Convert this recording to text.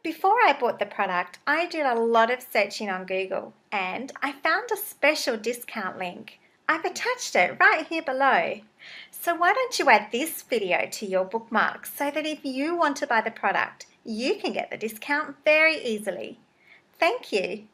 Before I bought the product, I did a lot of searching on Google and I found a special discount link. I've attached it right here below. So why don't you add this video to your bookmarks so that if you want to buy the product, you can get the discount very easily. Thank you.